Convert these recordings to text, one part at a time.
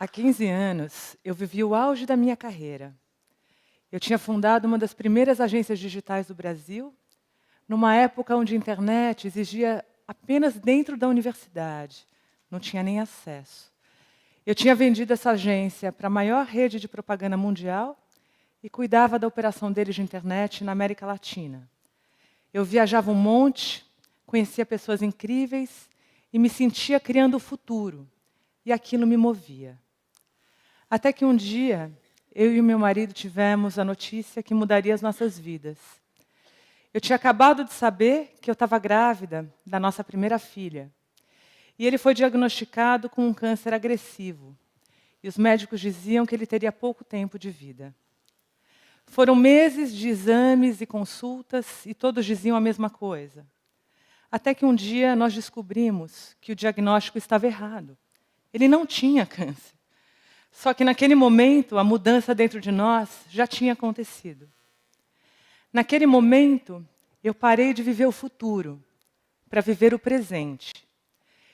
Há 15 anos, eu vivi o auge da minha carreira. Eu tinha fundado uma das primeiras agências digitais do Brasil, numa época onde a internet exigia apenas dentro da universidade, não tinha nem acesso. Eu tinha vendido essa agência para a maior rede de propaganda mundial e cuidava da operação deles de internet na América Latina. Eu viajava um monte, conhecia pessoas incríveis e me sentia criando o futuro. E aquilo me movia. Até que um dia, eu e o meu marido tivemos a notícia que mudaria as nossas vidas. Eu tinha acabado de saber que eu estava grávida da nossa primeira filha. E ele foi diagnosticado com um câncer agressivo. E os médicos diziam que ele teria pouco tempo de vida. Foram meses de exames e consultas e todos diziam a mesma coisa. Até que um dia nós descobrimos que o diagnóstico estava errado. Ele não tinha câncer. Só que naquele momento, a mudança dentro de nós já tinha acontecido. Naquele momento, eu parei de viver o futuro para viver o presente.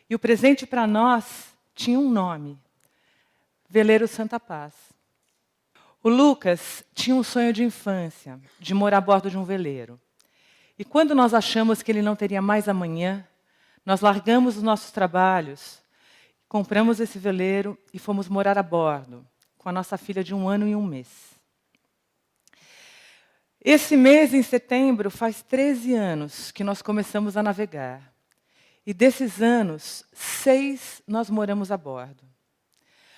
E o presente para nós tinha um nome: Veleiro Santa Paz. O Lucas tinha um sonho de infância, de morar a bordo de um veleiro. E quando nós achamos que ele não teria mais amanhã, nós largamos os nossos trabalhos, compramos esse veleiro e fomos morar a bordo, com a nossa filha de 1 ano e 1 mês. Esse mês, em setembro, faz 13 anos que nós começamos a navegar. E desses anos, 6 nós moramos a bordo.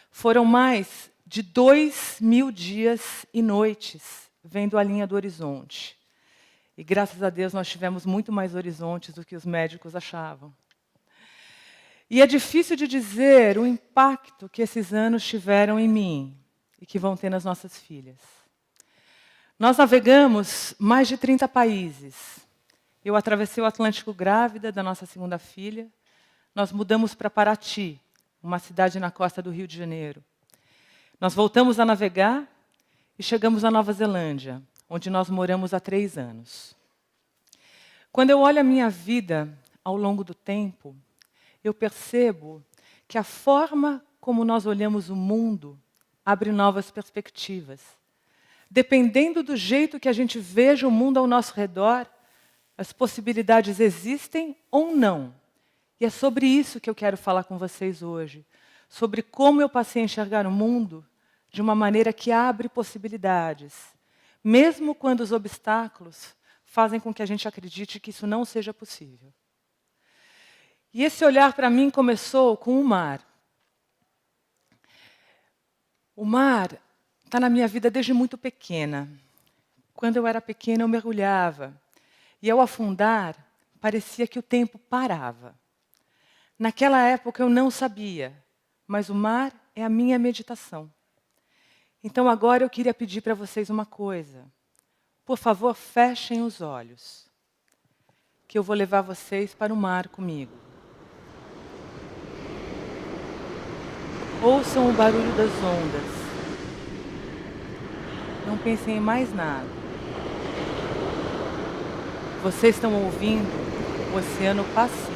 Foram mais de 2.000 dias e noites vendo a linha do horizonte. E graças a Deus nós tivemos muito mais horizontes do que os médicos achavam. E é difícil de dizer o impacto que esses anos tiveram em mim e que vão ter nas nossas filhas. Nós navegamos mais de 30 países. Eu atravessei o Atlântico grávida da nossa segunda filha. Nós mudamos para Paraty, uma cidade na costa do Rio de Janeiro. Nós voltamos a navegar e chegamos à Nova Zelândia, onde nós moramos há 3 anos. Quando eu olho a minha vida ao longo do tempo, eu percebo que a forma como nós olhamos o mundo abre novas perspectivas. Dependendo do jeito que a gente veja o mundo ao nosso redor, as possibilidades existem ou não. E é sobre isso que eu quero falar com vocês hoje. Sobre como eu passei a enxergar o mundo de uma maneira que abre possibilidades. Mesmo quando os obstáculos fazem com que a gente acredite que isso não seja possível. E esse olhar para mim começou com o mar. O mar está na minha vida desde muito pequena. Quando eu era pequena, eu mergulhava. E ao afundar, parecia que o tempo parava. Naquela época eu não sabia, mas o mar é a minha meditação. Então agora eu queria pedir para vocês uma coisa. Por favor, fechem os olhos, que eu vou levar vocês para o mar comigo. Ouçam o barulho das ondas. Não pensem em mais nada. Vocês estão ouvindo o Oceano Pacífico.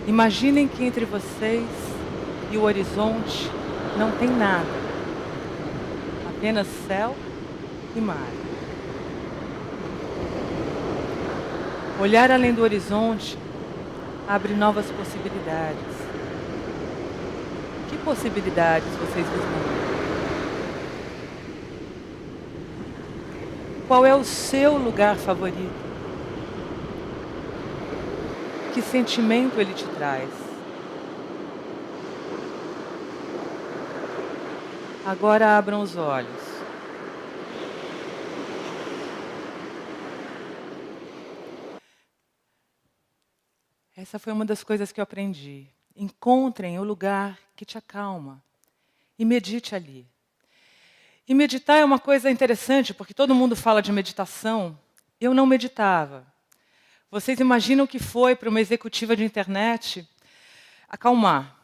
Imaginem que entre vocês e o horizonte não tem nada. Apenas céu e mar. Olhar além do horizonte abre novas possibilidades. Que possibilidades vocês vislumbram? Qual é o seu lugar favorito? Que sentimento ele te traz? Agora abram os olhos. Essa foi uma das coisas que eu aprendi. Encontrem o lugar que te acalma e medite ali. E meditar é uma coisa interessante, porque todo mundo fala de meditação. Eu não meditava. Vocês imaginam o que foi para uma executiva de internet acalmar?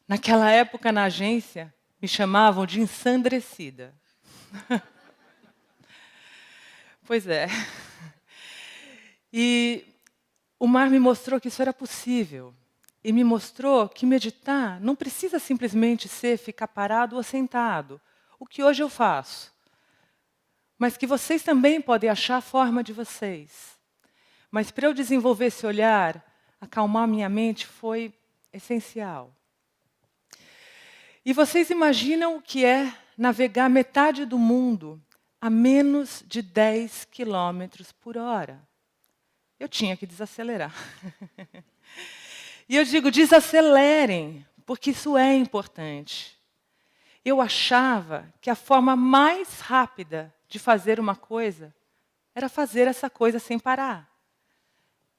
Naquela época, na agência, me chamavam de ensandrecida. Pois é. E o mar me mostrou que isso era possível. e me mostrou que meditar não precisa simplesmente ser ficar parado ou sentado, o que hoje eu faço, mas que vocês também podem achar a forma de vocês. Mas para eu desenvolver esse olhar, acalmar minha mente foi essencial. E vocês imaginam o que é navegar metade do mundo a menos de 10 quilômetros por hora? Eu tinha que desacelerar. E eu digo, desacelerem, porque isso é importante. Eu achava que a forma mais rápida de fazer uma coisa era fazer essa coisa sem parar.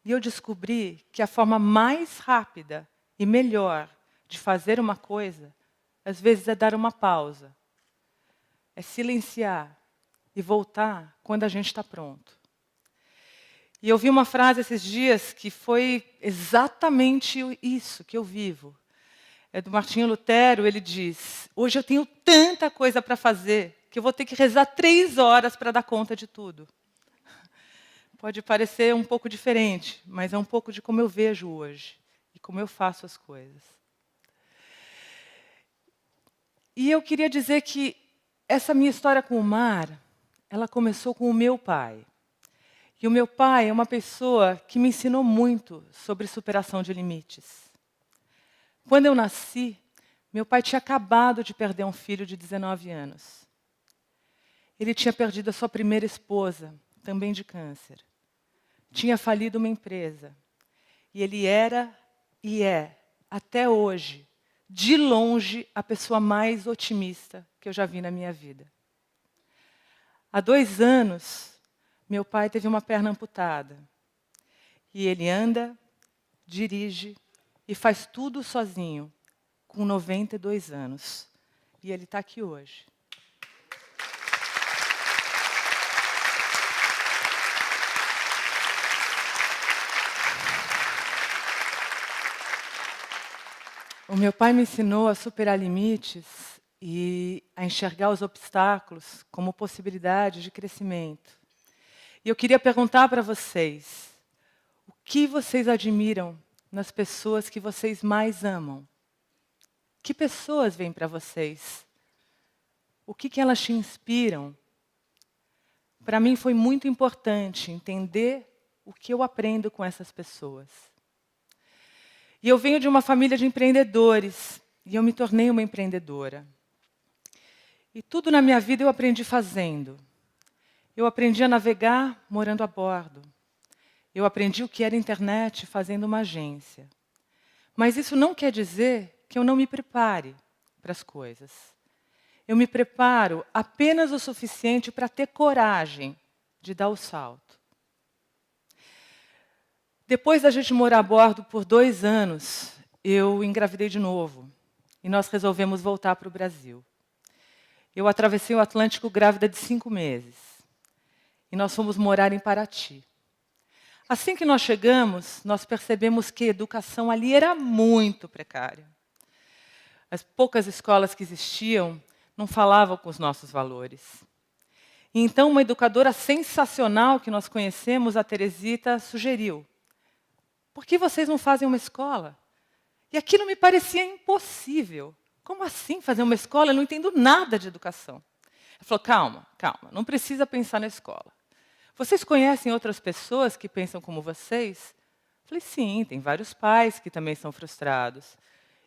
E eu descobri que a forma mais rápida e melhor de fazer uma coisa, às vezes, é dar uma pausa. É silenciar e voltar quando a gente está pronto. E eu vi uma frase esses dias que foi exatamente isso que eu vivo. É do Martinho Lutero, ele diz, hoje eu tenho tanta coisa para fazer que eu vou ter que rezar 3 horas para dar conta de tudo. Pode parecer um pouco diferente, mas é um pouco de como eu vejo hoje e como eu faço as coisas. E eu queria dizer que essa minha história com o mar, ela começou com o meu pai. E o meu pai é uma pessoa que me ensinou muito sobre superação de limites. Quando eu nasci, meu pai tinha acabado de perder um filho de 19 anos. Ele tinha perdido a sua primeira esposa, também de câncer. Tinha falido uma empresa. E ele era e é, até hoje, de longe, a pessoa mais otimista que eu já vi na minha vida. Há 2 anos, meu pai teve uma perna amputada. E ele anda, dirige e faz tudo sozinho, com 92 anos. E ele está aqui hoje. O meu pai me ensinou a superar limites e a enxergar os obstáculos como possibilidade de crescimento. E eu queria perguntar para vocês, o que vocês admiram nas pessoas que vocês mais amam? Que pessoas vêm para vocês? O que elas te inspiram? Para mim foi muito importante entender o que eu aprendo com essas pessoas. E eu venho de uma família de empreendedores, e eu me tornei uma empreendedora. E tudo na minha vida eu aprendi fazendo. Eu aprendi a navegar morando a bordo. Eu aprendi o que era internet fazendo uma agência. Mas isso não quer dizer que eu não me prepare para as coisas. Eu me preparo apenas o suficiente para ter coragem de dar o salto. Depois da gente morar a bordo por 2 anos, eu engravidei de novo. E nós resolvemos voltar para o Brasil. Eu atravessei o Atlântico grávida de 5 meses. E nós fomos morar em Paraty. Assim que nós chegamos, nós percebemos que a educação ali era muito precária. As poucas escolas que existiam não falavam com os nossos valores. E então, uma educadora sensacional que nós conhecemos, a Teresita, sugeriu: por que vocês não fazem uma escola? E aquilo me parecia impossível. Como assim fazer uma escola? Eu não entendo nada de educação. Ela falou, calma, calma, não precisa pensar na escola. Vocês conhecem outras pessoas que pensam como vocês? Eu falei, sim, tem vários pais que também são frustrados.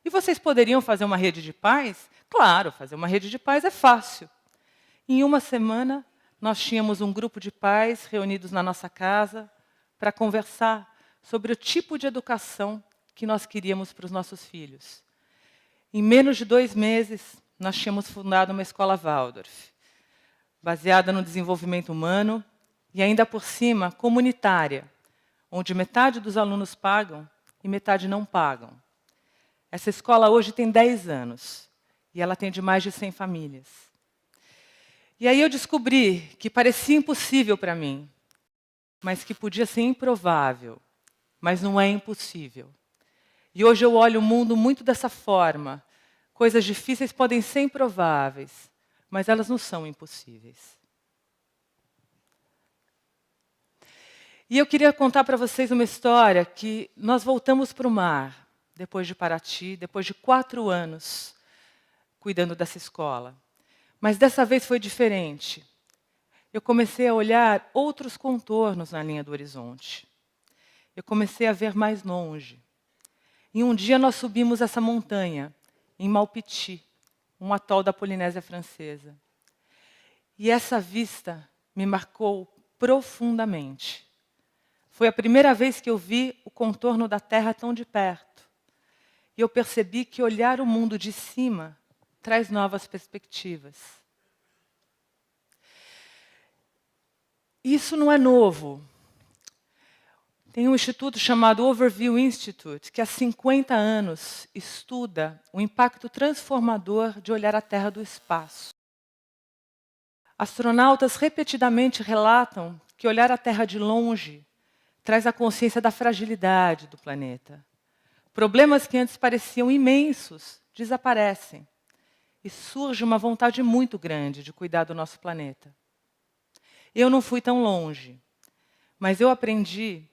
E vocês poderiam fazer uma rede de pais? Claro, fazer uma rede de pais é fácil. Em uma semana, nós tínhamos um grupo de pais reunidos na nossa casa para conversar sobre o tipo de educação que nós queríamos para os nossos filhos. Em menos de 2 meses, nós tínhamos fundado uma escola Waldorf, baseada no desenvolvimento humano e ainda por cima comunitária, onde metade dos alunos pagam e metade não pagam. Essa escola hoje tem 10 anos e ela atende mais de 100 famílias. E aí eu descobri que parecia impossível para mim, mas que podia ser improvável, mas não é impossível. E hoje eu olho o mundo muito dessa forma. Coisas difíceis podem ser improváveis, mas elas não são impossíveis. E eu queria contar para vocês uma história que nós voltamos para o mar. depois de Paraty, depois de 4 anos cuidando dessa escola. Mas dessa vez foi diferente. Eu comecei a olhar outros contornos na linha do horizonte. Eu comecei a ver mais longe. E um dia nós subimos essa montanha, em Malpiti, um atol da Polinésia Francesa. E essa vista me marcou profundamente. Foi a primeira vez que eu vi o contorno da Terra tão de perto. E eu percebi que olhar o mundo de cima traz novas perspectivas. Isso não é novo. Tem um instituto chamado Overview Institute, que há 50 anos estuda o impacto transformador de olhar a Terra do espaço. Astronautas repetidamente relatam que olhar a Terra de longe traz a consciência da fragilidade do planeta. Problemas que antes pareciam imensos desaparecem. E surge uma vontade muito grande de cuidar do nosso planeta. Eu não fui tão longe, mas eu aprendi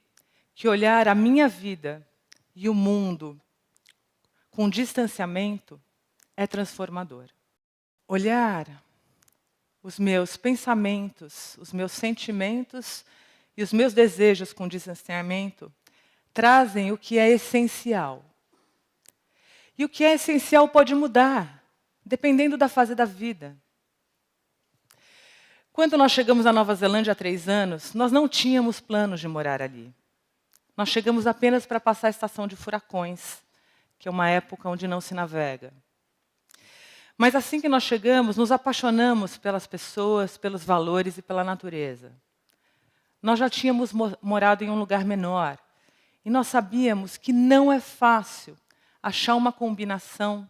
que olhar a minha vida e o mundo com distanciamento é transformador. Olhar os meus pensamentos, os meus sentimentos e os meus desejos com distanciamento trazem o que é essencial. E o que é essencial pode mudar, dependendo da fase da vida. Quando nós chegamos à Nova Zelândia há 3 anos, nós não tínhamos planos de morar ali. Nós chegamos apenas para passar a estação de furacões, que é uma época onde não se navega. Mas assim que nós chegamos, nos apaixonamos pelas pessoas, pelos valores e pela natureza. Nós já tínhamos morado em um lugar menor, e nós sabíamos que não é fácil achar uma combinação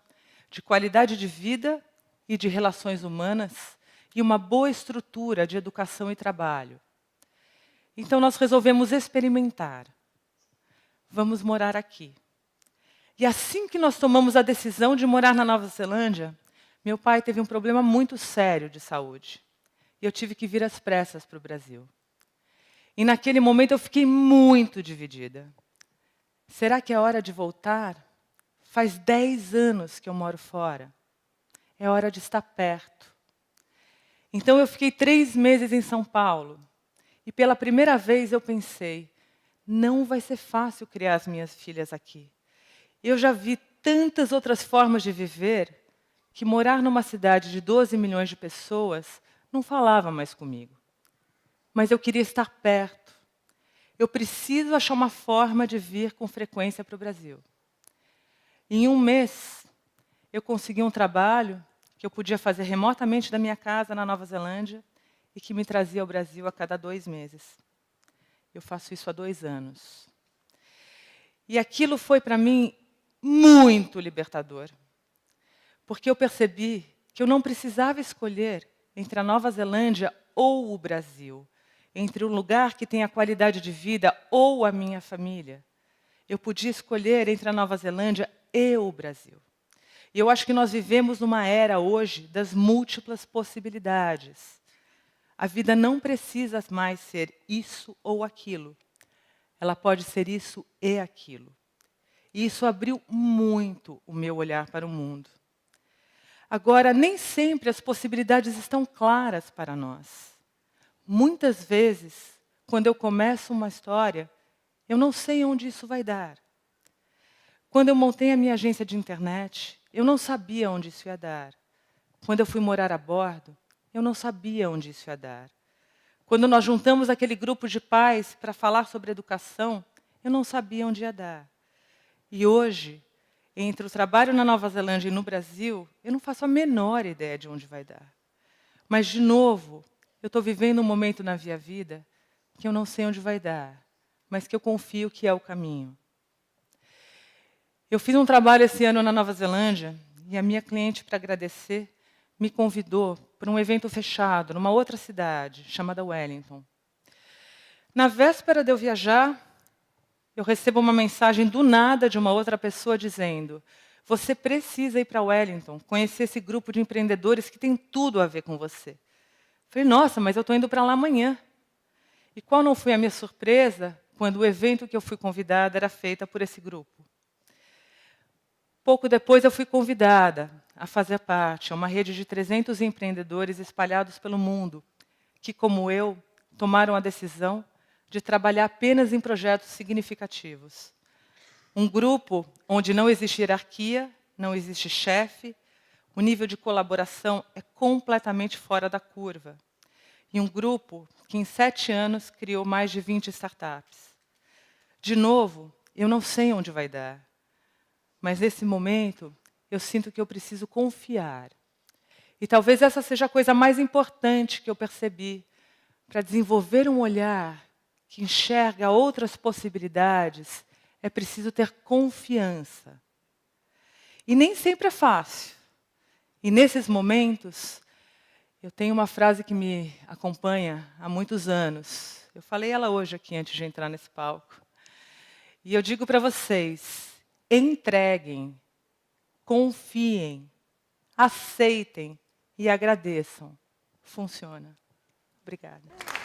de qualidade de vida e de relações humanas e uma boa estrutura de educação e trabalho. Então nós resolvemos experimentar. Vamos morar aqui. E assim que nós tomamos a decisão de morar na Nova Zelândia, meu pai teve um problema muito sério de saúde. E eu tive que vir às pressas para o Brasil. E naquele momento eu fiquei muito dividida. Será que é hora de voltar? Faz 10 anos que eu moro fora. É hora de estar perto. Então eu fiquei 3 meses em São Paulo. E pela primeira vez eu pensei, não vai ser fácil criar as minhas filhas aqui. Eu já vi tantas outras formas de viver que morar numa cidade de 12 milhões de pessoas não falava mais comigo. Mas eu queria estar perto. Eu preciso achar uma forma de vir com frequência para o Brasil. Em 1 mês, eu consegui um trabalho que eu podia fazer remotamente da minha casa na Nova Zelândia e que me trazia ao Brasil a cada 2 meses. Eu faço isso há 2 anos. E aquilo foi, para mim, muito libertador. Porque eu percebi que eu não precisava escolher entre a Nova Zelândia ou o Brasil, entre um lugar que tem a qualidade de vida ou a minha família. Eu podia escolher entre a Nova Zelândia e o Brasil. E eu acho que nós vivemos numa era hoje das múltiplas possibilidades. A vida não precisa mais ser isso ou aquilo. Ela pode ser isso e aquilo. E isso abriu muito o meu olhar para o mundo. Agora, nem sempre as possibilidades estão claras para nós. Muitas vezes, quando eu começo uma história, eu não sei onde isso vai dar. Quando eu montei a minha agência de internet, eu não sabia onde isso ia dar. Quando eu fui morar a bordo, eu não sabia onde isso ia dar. Quando nós juntamos aquele grupo de pais para falar sobre educação, eu não sabia onde ia dar. E hoje, entre o trabalho na Nova Zelândia e no Brasil, eu não faço a menor ideia de onde vai dar. Mas, de novo, eu estou vivendo um momento na minha vida que eu não sei onde vai dar, mas que eu confio que é o caminho. Eu fiz um trabalho esse ano na Nova Zelândia e a minha cliente, para agradecer, me convidou para um evento fechado, numa outra cidade, chamada Wellington. Na véspera de eu viajar, eu recebo uma mensagem do nada de uma outra pessoa dizendo: você precisa ir para Wellington, conhecer esse grupo de empreendedores que tem tudo a ver com você. Falei, nossa, mas eu estou indo para lá amanhã. E qual não foi a minha surpresa quando o evento que eu fui convidada era feito por esse grupo? pouco depois eu fui convidada a fazer parte de uma rede de 300 empreendedores espalhados pelo mundo, que, como eu, tomaram a decisão de trabalhar apenas em projetos significativos. Um grupo onde não existe hierarquia, não existe chefe, o nível de colaboração é completamente fora da curva. E um grupo que, em 7 anos, criou mais de 20 startups. De novo, eu não sei onde vai dar, mas nesse momento eu sinto que eu preciso confiar. E talvez essa seja a coisa mais importante que eu percebi para desenvolver um olhar que enxerga outras possibilidades. É preciso ter confiança. E nem sempre é fácil. E nesses momentos, eu tenho uma frase que me acompanha há muitos anos. Eu falei ela hoje aqui antes de entrar nesse palco. E eu digo para vocês: entreguem, confiem, aceitem e agradeçam. Funciona. Obrigada.